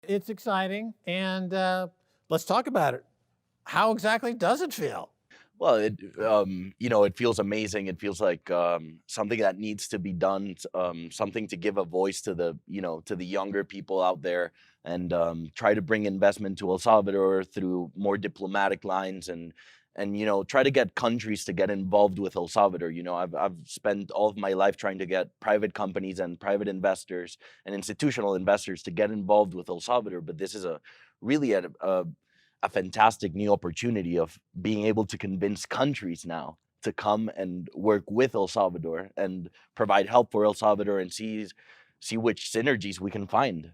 It's exciting, and let's talk about it. How exactly does it feel? Well, it feels amazing. It feels like something that needs to be done, something to give a voice to to the younger people out there, and try to bring investment to El Salvador through more diplomatic lines, and try to get countries to get involved with El Salvador. I've spent all of my life trying to get private companies and private investors and institutional investors to get involved with El Salvador, but this is a really a fantastic new opportunity of being able to convince countries now to come and work with El Salvador and provide help for El Salvador and see which synergies we can find.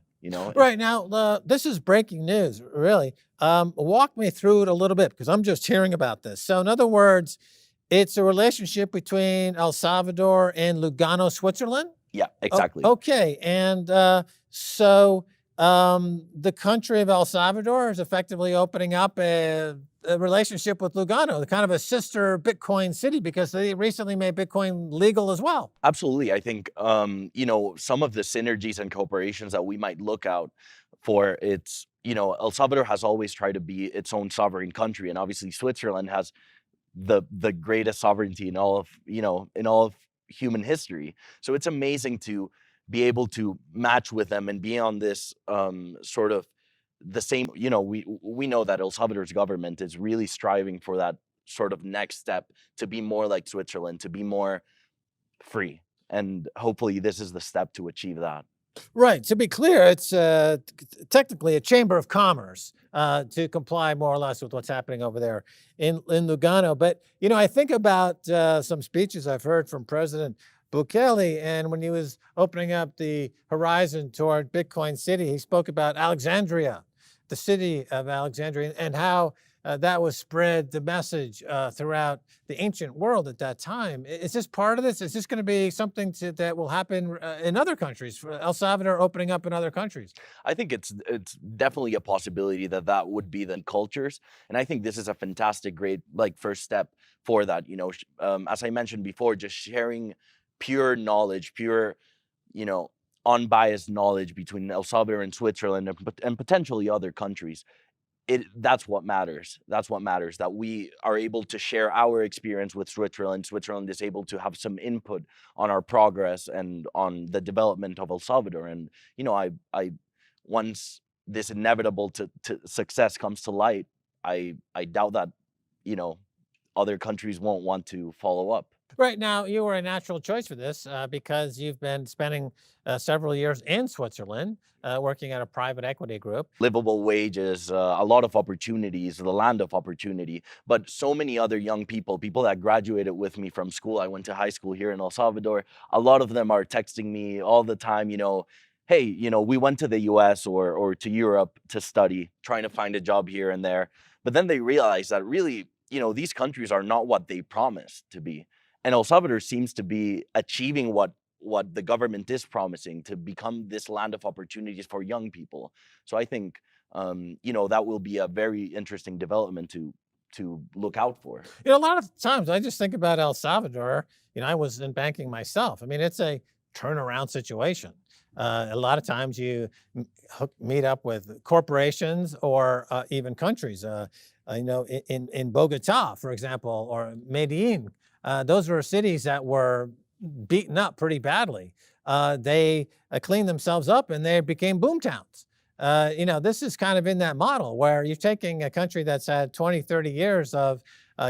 Right now, this is breaking news, really. Walk me through it a little bit because I'm just hearing about this. So, in other words, it's a relationship between El Salvador and Lugano, Switzerland. Yeah, Oh, exactly. okay. And the country of El Salvador is effectively opening up a relationship with Lugano, kind of a sister Bitcoin city, because they recently made Bitcoin legal as well. Absolutely. I think some of the synergies and cooperations that we might look out for, El Salvador has always tried to be its own sovereign country, and obviously Switzerland has the greatest sovereignty in all of human history. So it's amazing to be able to match with them and be on this sort of the same. We know that El Salvador's government is really striving for that sort of next step to be more like Switzerland, to be more free. And hopefully this is the step to achieve that. Right. To be clear, it's technically a chamber of commerce to comply more or less with what's happening over there in Lugano. But, I think about some speeches I've heard from President Bukele, and when he was opening up the horizon toward Bitcoin City, he spoke about Alexandria, the city of Alexandria, and how that was spread the message throughout the ancient world at that time. Is this part of this? Is this going to be something that will happen in other countries? For El Salvador opening up in other countries? I think it's definitely a possibility that that would be the cultures, and I think this is a fantastic, great like first step for that. As I mentioned before, just sharing pure knowledge, pure you know unbiased knowledge between El Salvador and Switzerland and potentially other countries. That's what matters. That's what matters. That we are able to share our experience with Switzerland. Switzerland is able to have some input on our progress and on the development of El Salvador. And I once this inevitable to success comes to light, I doubt that you know other countries won't want to follow up. Right now, you were a natural choice for this because you've been spending several years in Switzerland working at a private equity group. Livable wages, a lot of opportunities, the land of opportunity. But so many other young people that graduated with me from school. I went to high school here in El Salvador. A lot of them are texting me all the time, hey, we went to the US or to Europe to study, trying to find a job here and there. But then they realize that really, these countries are not what they promised to be. And El Salvador seems to be achieving what the government is promising to become this land of opportunities for young people. So I think that will be a very interesting development to look out for. A lot of times I just think about El Salvador. I was in banking myself. I mean, it's a turnaround situation. A lot of times you meet up with corporations or even countries. I know in Bogota, for example, or Medellin, those were cities that were beaten up pretty badly. They cleaned themselves up and they became boom towns. This is kind of in that model where you're taking a country that's had 20, 30 years of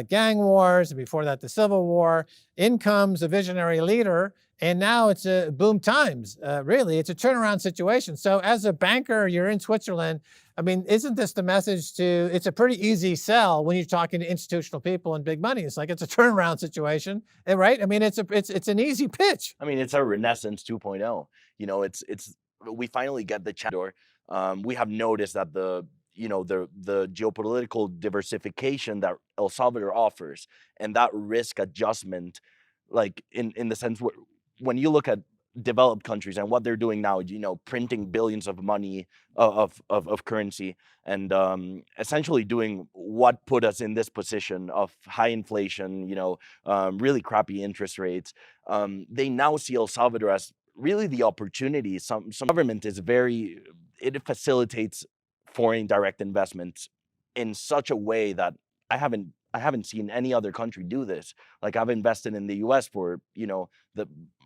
gang wars, before that, the Civil War. In comes a visionary leader, and now it's a boom times. Really, it's a turnaround situation. So, as a banker, you're in Switzerland. I mean, isn't this the message it's a pretty easy sell when you're talking to institutional people and big money. It's like it's a turnaround situation, right? I mean, it's an easy pitch. I mean, it's a Renaissance 2.0. It's we finally get the chance. We have noticed that the geopolitical diversification that El Salvador offers and that risk adjustment, like in the sense where when you look at developed countries and what they're doing now, printing billions of money of currency and essentially doing what put us in this position of high inflation, really crappy interest rates. They now see El Salvador as really the opportunity. Some government is very it facilitates foreign direct investments in such a way that I haven't seen any other country do this. Like, I've invested in the US for,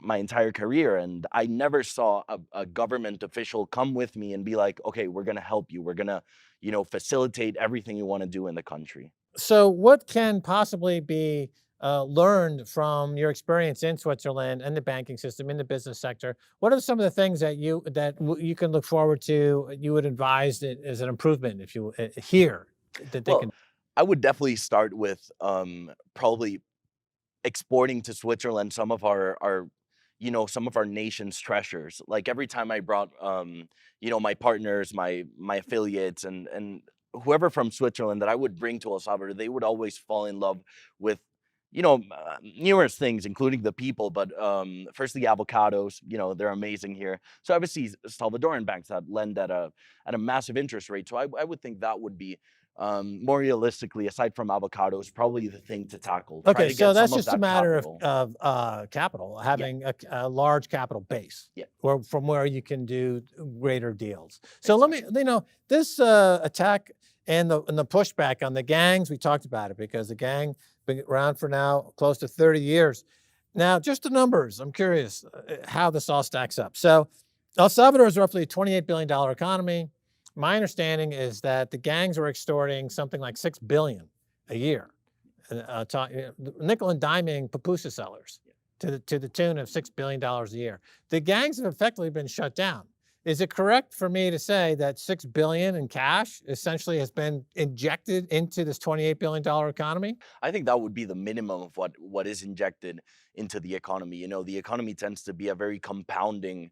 my entire career, and I never saw a government official come with me and be like, okay, we're gonna help you. We're gonna, facilitate everything you want to do in the country. So, what can possibly be learned from your experience in Switzerland and the banking system in the business sector? What are some of the things that you can look forward to? You would advise it as an improvement if you here that they Well, can. I would definitely start with probably exporting to Switzerland some of our nation's treasures. Like, every time I brought my partners, my affiliates, and whoever from Switzerland that I would bring to El Salvador, they would always fall in love with numerous things, including the people. But firstly, avocados. They're amazing here. So obviously, Salvadoran banks that lend at a massive interest rate. So I would think that would be more realistically, aside from avocados, probably the thing to tackle. Try Okay, to so get that's some of just a that matter capital. of capital, Yeah, having a large capital base, yeah, or from where you can do greater deals. So let exactly. me, this attack and the pushback on the gangs, we talked about it because the gang been around for now close to 30 years. Now, just the numbers, I'm curious how this all stacks up. So El Salvador is roughly a $28 billion economy. My understanding is that the gangs are extorting something like 6 billion a year, nickel and diming pupusa sellers to the tune of $6 billion a year. The gangs have effectively been shut down. Is it correct for me to say that 6 billion in cash essentially has been injected into this $28 billion economy? I think that would be the minimum of what is injected into the economy. The economy tends to be a very compounding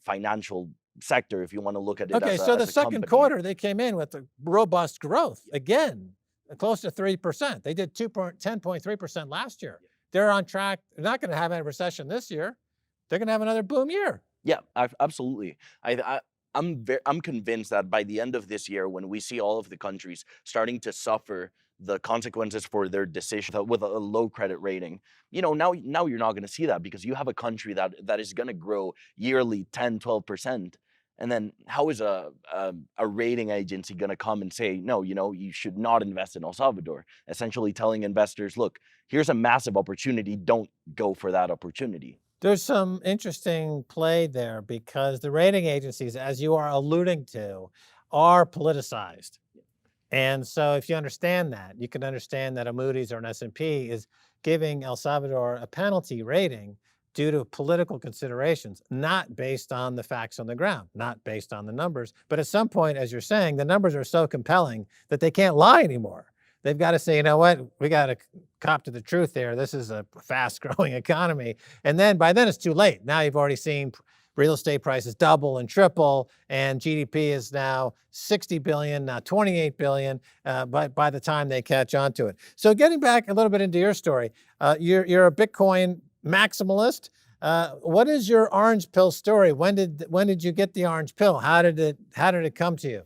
financial sector, if you want to look at it Okay, as so the a second company. quarter, they came in with a robust growth again, close to 3%. They did 10.3% last year. They're on track. They're not going to have a recession this year. They're going to have another boom year. Yeah, absolutely. I'm convinced that by the end of this year, when we see all of the countries starting to suffer the consequences for their decision with a low credit rating, now you're not going to see that, because you have a country that is going to grow yearly 10-12%. And then how is a rating agency going to come and say, no, you should not invest in El Salvador? Essentially telling investors, look, here's a massive opportunity. Don't go for that opportunity. There's some interesting play there because the rating agencies, as you are alluding to, are politicized. And so if you understand that, you can understand that a Moody's or an S&P is giving El Salvador a penalty rating due to political considerations, not based on the facts on the ground, not based on the numbers. But at some point, as you're saying, the numbers are so compelling that they can't lie anymore. They've got to say, you know what, we got to cop to the truth there. This is a fast growing economy. And then by then it's too late. Now you've already seen real estate prices double and triple, and GDP is now 60 billion, now 28 billion, by the time they catch on to it. So getting back a little bit into your story, you're a Bitcoin maximalist. What is your orange pill story? When did you get the orange pill? How did it come to you?